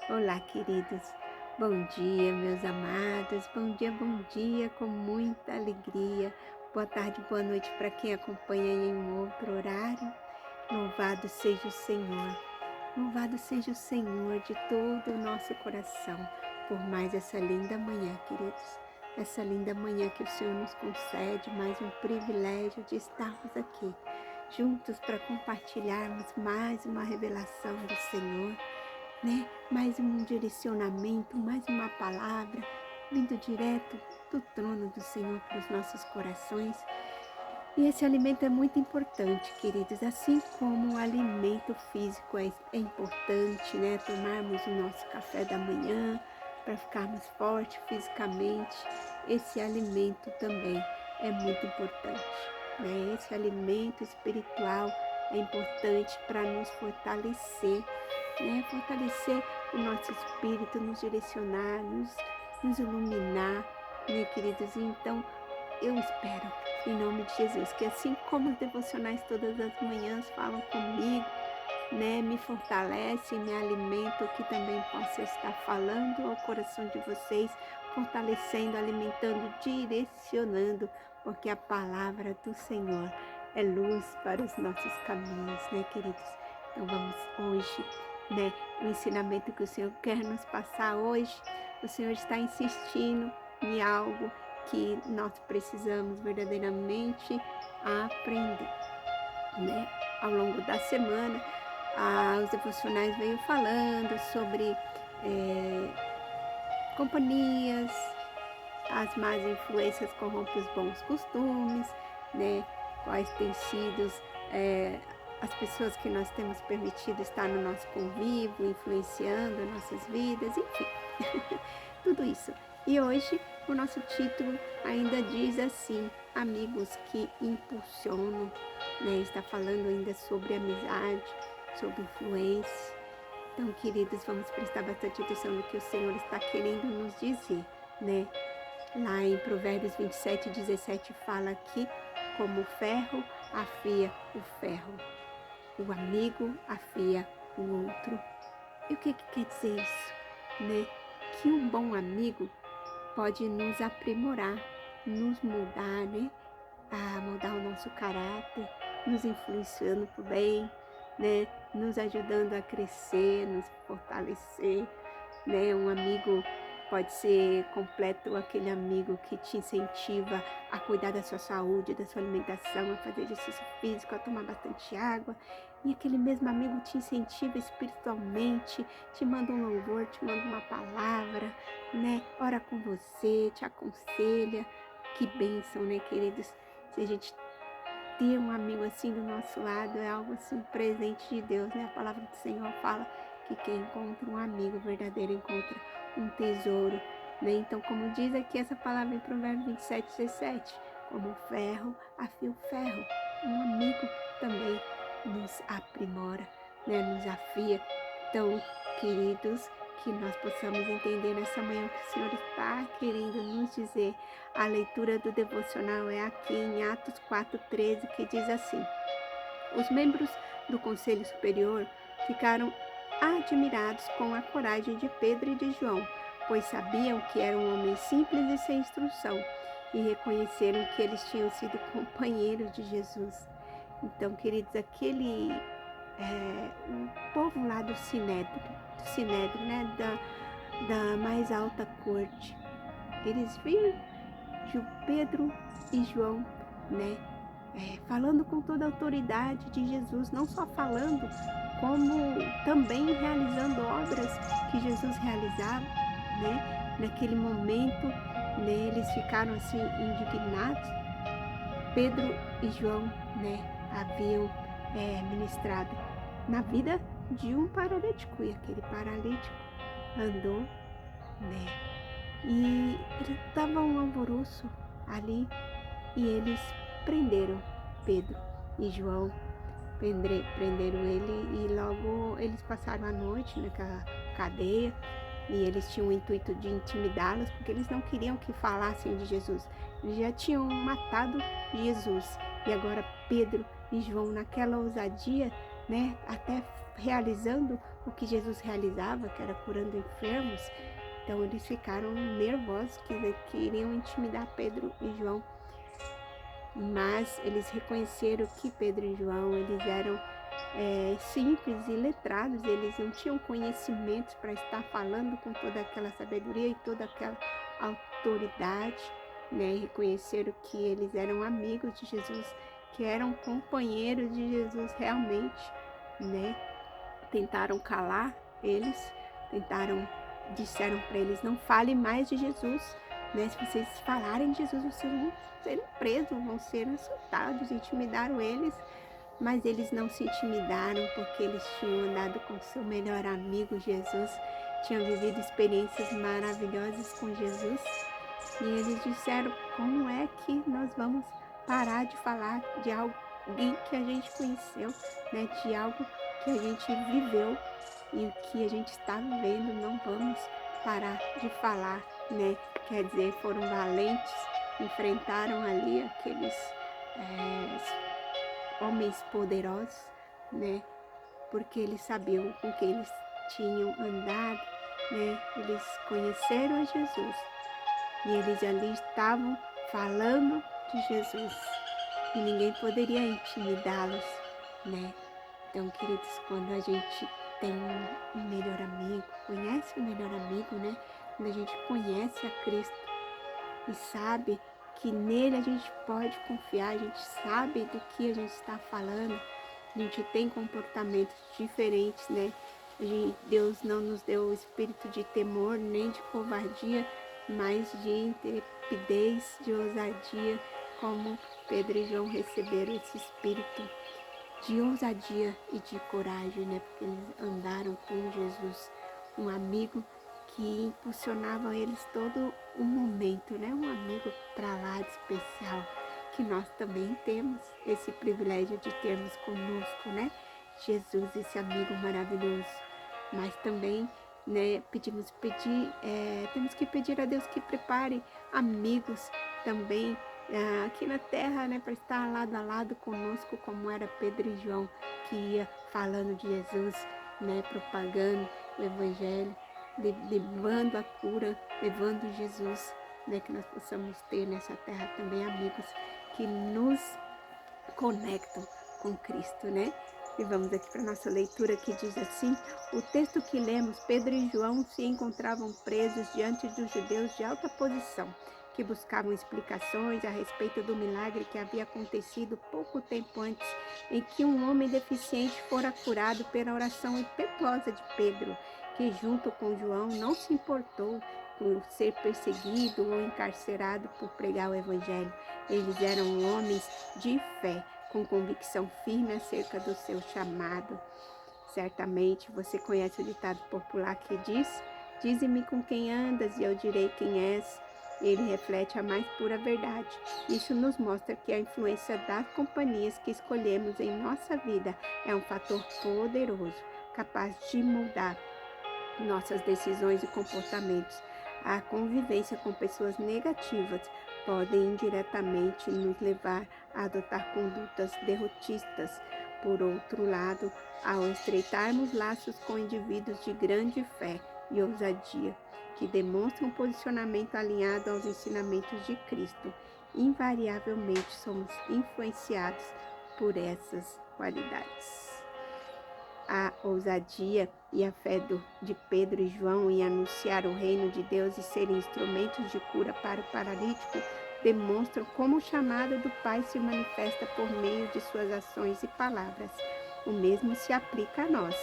Olá, queridos. Bom dia, meus amados. Bom dia, com muita alegria. Boa tarde, boa noite para quem acompanha em um outro horário. Louvado seja o Senhor. Louvado seja o Senhor de todo o nosso coração por mais essa linda manhã, queridos. Essa linda manhã que o Senhor nos concede, mais um privilégio de estarmos aqui juntos para compartilharmos mais uma revelação do Senhor, né? Mais um direcionamento, mais uma palavra vindo direto do trono do Senhor para os nossos corações. E esse alimento é muito importante, queridos, assim como o alimento físico é importante, né? Tomarmos o nosso café da manhã para ficarmos fortes fisicamente, esse alimento também é muito importante, né? Esse alimento espiritual é importante para nos fortalecer, né? Fortalecer o nosso espírito, nos direcionar, nos iluminar, né, queridos? Então, eu espero, em nome de Jesus, que assim como os devocionais todas as manhãs falam comigo, né, me fortalecem, me alimentam, que também possa estar falando ao coração de vocês, fortalecendo, alimentando, direcionando, porque a palavra do Senhor é luz para os nossos caminhos, né, queridos? Então vamos hoje, né, o ensinamento que o Senhor quer nos passar hoje, o Senhor está insistindo em algo que nós precisamos verdadeiramente aprender, né? Ao longo da semana, os devocionais veio falando sobre companhias, as más influências corrompem os bons costumes, né? Quais têm sido as pessoas que nós temos permitido estar no nosso convívio, influenciando nossas vidas, enfim, tudo isso. E hoje o nosso título ainda diz assim: amigos que impulsionam, né? Está falando ainda sobre amizade, sobre influência. Então, queridos, vamos prestar bastante atenção no que o Senhor está querendo nos dizer, né? Lá em Provérbios 27:17 fala que como o ferro afia o ferro, o amigo afia o outro. E o que quer dizer isso, né? Que um bom amigo pode nos aprimorar, nos moldar, né? A moldar o nosso caráter, nos influenciando para o bem, né? Nos ajudando a crescer, nos fortalecer, né? Um amigo pode ser completo, aquele amigo que te incentiva a cuidar da sua saúde, da sua alimentação, a fazer exercício físico, a tomar bastante água. E aquele mesmo amigo te incentiva espiritualmente, te manda um louvor, te manda uma palavra, né? Ora com você, te aconselha. Que bênção, né, queridos? Se a gente ter um amigo assim do nosso lado é algo assim, um presente de Deus, né? A palavra do Senhor fala que quem encontra um amigo verdadeiro encontra um tesouro, né? Então, como diz aqui essa palavra em Provérbios 27:17, como o ferro afia o ferro, um amigo também nos aprimora, né? Nos afia. Então, queridos, que nós possamos entender nessa manhã o que o Senhor está querendo nos dizer. A leitura do devocional é aqui em Atos 4:13, que diz assim: os membros do Conselho Superior ficaram admirados com a coragem de Pedro e de João, pois sabiam que eram homens simples e sem instrução, e reconheceram que eles tinham sido companheiros de Jesus. Então, queridos, o povo lá do Sinédrio, né, da mais alta corte, eles viram Pedro e João, né, falando com toda a autoridade de Jesus, não só falando, como também realizando obras que Jesus realizava, né? Naquele momento, né, eles ficaram assim indignados. Pedro e João, né, haviam ministrado na vida de um paralítico, e aquele paralítico andou, né, e ele estava um alvoroço ali, e eles prenderam Pedro e João, prenderam ele, e logo eles passaram a noite naquela cadeia, e eles tinham o intuito de intimidá-los, porque eles não queriam que falassem de Jesus. Eles já tinham matado Jesus, e agora Pedro e João, naquela ousadia, né, até realizando o que Jesus realizava, que era curando enfermos. Então eles ficaram nervosos, que queriam intimidar Pedro e João. Mas eles reconheceram que Pedro e João, eles eram simples e letrados, eles não tinham conhecimentos para estar falando com toda aquela sabedoria e toda aquela autoridade, né? E reconheceram que eles eram amigos de Jesus, que eram companheiros de Jesus realmente, né? Tentaram calar eles, disseram para eles: não fale mais de Jesus, né? Se vocês falarem de Jesus, vocês vão ser presos, vão ser assaltados. Intimidaram eles, mas eles não se intimidaram, porque eles tinham andado com seu melhor amigo Jesus, tinham vivido experiências maravilhosas com Jesus, e eles disseram: como é que nós vamos parar de falar de alguém que a gente conheceu, né? De algo que a gente viveu e o que a gente está vivendo, não vamos parar de falar, né? Quer dizer, foram valentes, enfrentaram ali aqueles homens poderosos, né? Porque eles sabiam com quem eles tinham andado, né? Eles conheceram a Jesus e eles ali estavam falando de Jesus e ninguém poderia intimidá-los, né? Então, queridos, quando a gente tem um melhor amigo, conhece o melhor amigo, né? Quando a gente conhece a Cristo e sabe que nele a gente pode confiar, a gente sabe do que a gente está falando, a gente tem comportamentos diferentes, né? Deus não nos deu o espírito de temor nem de covardia, mas de intrepidez, de ousadia, como Pedro e João receberam esse espírito de ousadia e de coragem, né? Porque eles andaram com Jesus, um amigo que impulsionava eles todo o momento, né? Um amigo para lá de especial, que nós também temos esse privilégio de termos conosco, né? Jesus, esse amigo maravilhoso. Mas também, né, temos que pedir a Deus que prepare amigos também aqui na terra, né, para estar lado a lado conosco, como era Pedro e João, que ia falando de Jesus, né, propagando o Evangelho, levando a cura, levando Jesus, né, que nós possamos ter nessa terra também amigos que nos conectam com Cristo, né? E vamos aqui para a nossa leitura, que diz assim: o texto que lemos: Pedro e João se encontravam presos diante dos judeus de alta posição, que buscavam explicações a respeito do milagre que havia acontecido pouco tempo antes, em que um homem deficiente fora curado pela oração impetuosa de Pedro, que junto com João não se importou com ser perseguido ou encarcerado por pregar o evangelho. Eles eram homens de fé, com convicção firme acerca do seu chamado. Certamente você conhece o ditado popular que diz: dize-me com quem andas e eu direi quem és. Ele reflete a mais pura verdade. Isso nos mostra que a influência das companhias que escolhemos em nossa vida é um fator poderoso, capaz de mudar nossas decisões e comportamentos. A convivência com pessoas negativas pode indiretamente nos levar a adotar condutas derrotistas. Por outro lado, ao estreitarmos laços com indivíduos de grande fé e ousadia, que demonstram um posicionamento alinhado aos ensinamentos de Cristo, invariavelmente somos influenciados por essas qualidades. A ousadia e a fé de Pedro e João em anunciar o reino de Deus e serem instrumentos de cura para o paralítico demonstram como o chamado do Pai se manifesta por meio de suas ações e palavras. O mesmo se aplica a nós.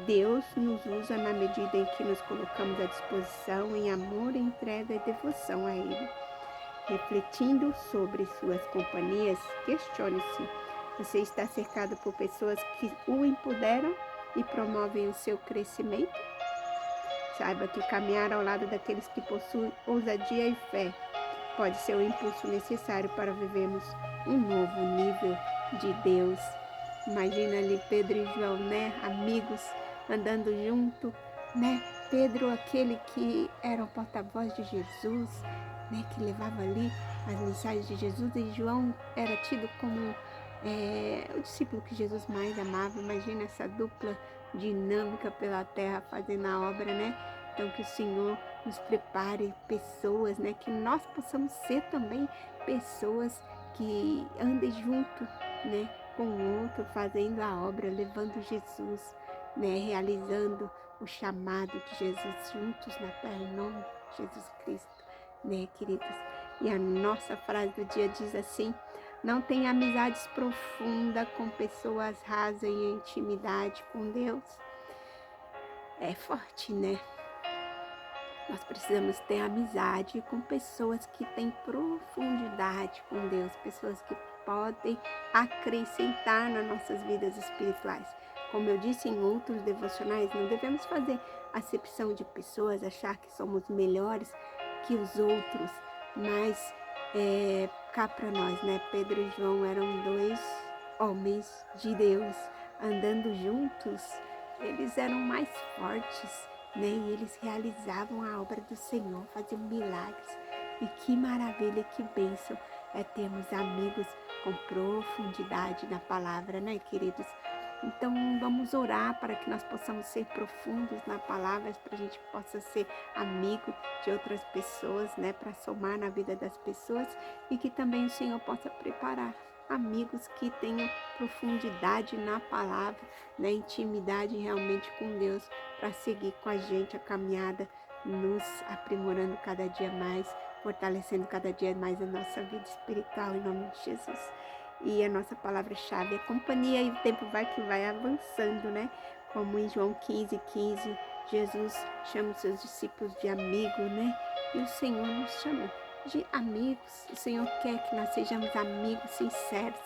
Deus nos usa na medida em que nos colocamos à disposição em amor, entrega e devoção a Ele. Refletindo sobre suas companhias, questione-se: você está cercado por pessoas que o empoderam e promovem o seu crescimento? Saiba que caminhar ao lado daqueles que possuem ousadia e fé pode ser o impulso necessário para vivermos um novo nível de Deus. Imagina ali Pedro e João, né? Amigos, andando junto, né? Pedro, aquele que era o porta-voz de Jesus, né? Que levava ali as mensagens de Jesus, e João era tido como o discípulo que Jesus mais amava. Imagina essa dupla, dinâmica pela terra fazendo a obra, né? Então que o Senhor nos prepare pessoas, né? Que nós possamos ser também pessoas que andem junto, né? Com o outro, fazendo a obra, levando Jesus, né? Realizando o chamado de Jesus juntos na terra, em nome de Jesus Cristo, né, queridos? E a nossa frase do dia diz assim: não tem amizades profundas com pessoas rasas em intimidade com Deus. É forte, né? Nós precisamos ter amizade com pessoas que têm profundidade com Deus, pessoas que podem acrescentar nas nossas vidas espirituais. Como eu disse em outros devocionais, não devemos fazer acepção de pessoas, achar que somos melhores que os outros, mas cá para nós, né? Pedro e João eram dois homens de Deus, andando juntos, eles eram mais fortes, né? E eles realizavam a obra do Senhor, faziam milagres. E que maravilha, que bênção é termos amigos com profundidade na palavra, né, queridos? Então vamos orar para que nós possamos ser profundos na palavra, para a gente possa ser amigo de outras pessoas, né, para somar na vida das pessoas, e que também o Senhor possa preparar amigos que tenham profundidade na palavra, né, intimidade realmente com Deus, para seguir com a gente a caminhada, nos aprimorando cada dia mais, fortalecendo cada dia mais a nossa vida espiritual, em nome de Jesus. E a nossa palavra-chave é companhia, e o tempo vai que vai avançando, né? Como em João 15:15, Jesus chama os seus discípulos de amigo, né? E o Senhor nos chama de amigos. O Senhor quer que nós sejamos amigos sinceros,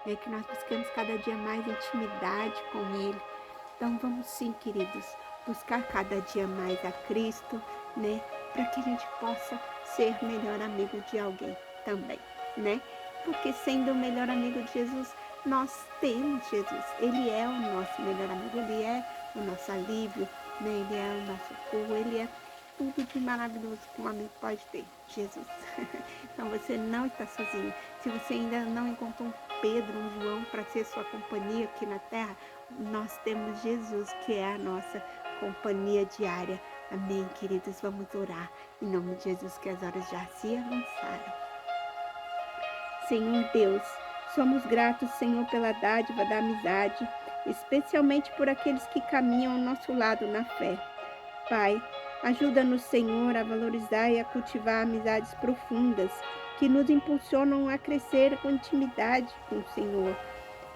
né? Que nós busquemos cada dia mais intimidade com Ele. Então vamos sim, queridos, buscar cada dia mais a Cristo, né? Para que a gente possa ser melhor amigo de alguém também, né? Porque sendo o melhor amigo de Jesus, nós temos Jesus. Ele é o nosso melhor amigo, Ele é o nosso alívio, né? Ele é o nosso socorro, Ele é tudo de maravilhoso que um amigo pode ter, Jesus. Então você não está sozinho. Se você ainda não encontrou um Pedro, um João para ser sua companhia aqui na terra, nós temos Jesus, que é a nossa companhia diária. Amém, queridos? Vamos orar em nome de Jesus, que as horas já se avançaram. Senhor Deus, somos gratos, Senhor, pela dádiva da amizade, especialmente por aqueles que caminham ao nosso lado na fé. Pai, ajuda-nos, Senhor, a valorizar e a cultivar amizades profundas que nos impulsionam a crescer com intimidade com o Senhor.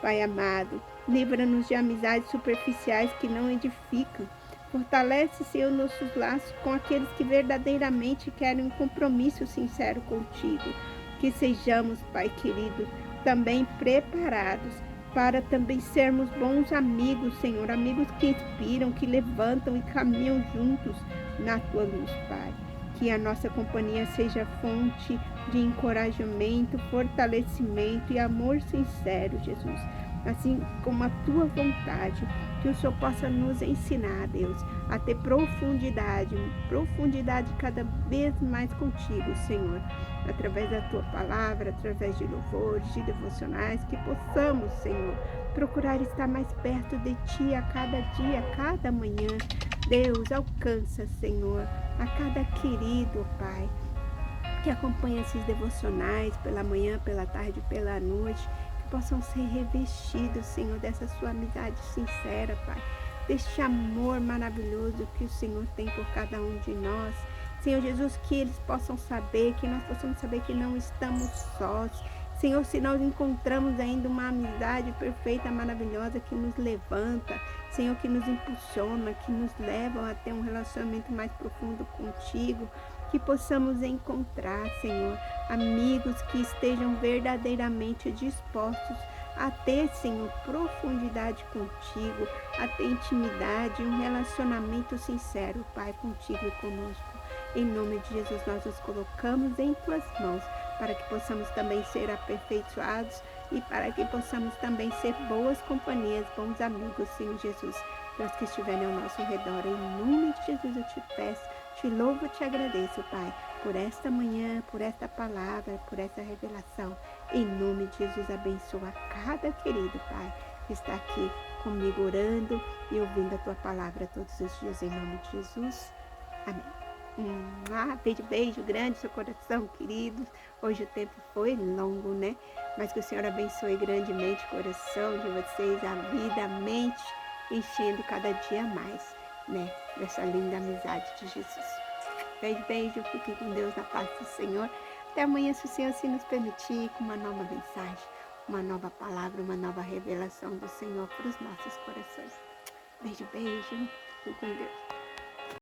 Pai amado, livra-nos de amizades superficiais que não edificam. Fortalece, Senhor, nossos laços com aqueles que verdadeiramente querem um compromisso sincero contigo. Que sejamos, Pai querido, também preparados para também sermos bons amigos, Senhor, amigos que inspiram, que levantam e caminham juntos na Tua luz, Pai. Que a nossa companhia seja fonte de encorajamento, fortalecimento e amor sincero, Jesus. Assim como a Tua vontade, que o Senhor possa nos ensinar, Deus, a ter profundidade cada vez mais contigo, Senhor, através da Tua palavra, através de louvores, de devocionais, que possamos, Senhor, procurar estar mais perto de Ti a cada dia, a cada manhã. Deus, alcança, Senhor, a cada querido, Pai, que acompanha esses devocionais pela manhã, pela tarde, pela noite, que possam ser revestidos, Senhor, dessa Sua amizade sincera, Pai, deste amor maravilhoso que o Senhor tem por cada um de nós. Senhor Jesus, que eles possam saber, que nós possamos saber que não estamos sós. Senhor, se nós encontramos ainda uma amizade perfeita, maravilhosa, que nos levanta, Senhor, que nos impulsiona, que nos leva a ter um relacionamento mais profundo contigo, que possamos encontrar, Senhor, amigos que estejam verdadeiramente dispostos a ter, Senhor, profundidade contigo, a ter intimidade, um relacionamento sincero, Pai, contigo e conosco. Em nome de Jesus, nós nos colocamos em Tuas mãos, para que possamos também ser aperfeiçoados e para que possamos também ser boas companhias, bons amigos, Senhor Jesus, para os que estiverem ao nosso redor. Em nome de Jesus eu te peço, te louvo, te agradeço, Pai, por esta manhã, por esta palavra, por essa revelação. Em nome de Jesus, abençoa cada querido, Pai. estar aqui comigo orando e ouvindo a tua palavra todos os dias, em nome de Jesus. Amém. Beijo, beijo grande, seu coração, queridos. Hoje o tempo foi longo, né? Mas que o Senhor abençoe grandemente o coração de vocês, a vida, a mente, enchendo cada dia mais, né? Dessa linda amizade de Jesus. Beijo, beijo. Fiquem com Deus, na paz do Senhor. Até amanhã, se o Senhor assim nos permitir, com uma nova mensagem, uma nova palavra, uma nova revelação do Senhor para os nossos corações. Beijo, beijo. Fiquem com Deus.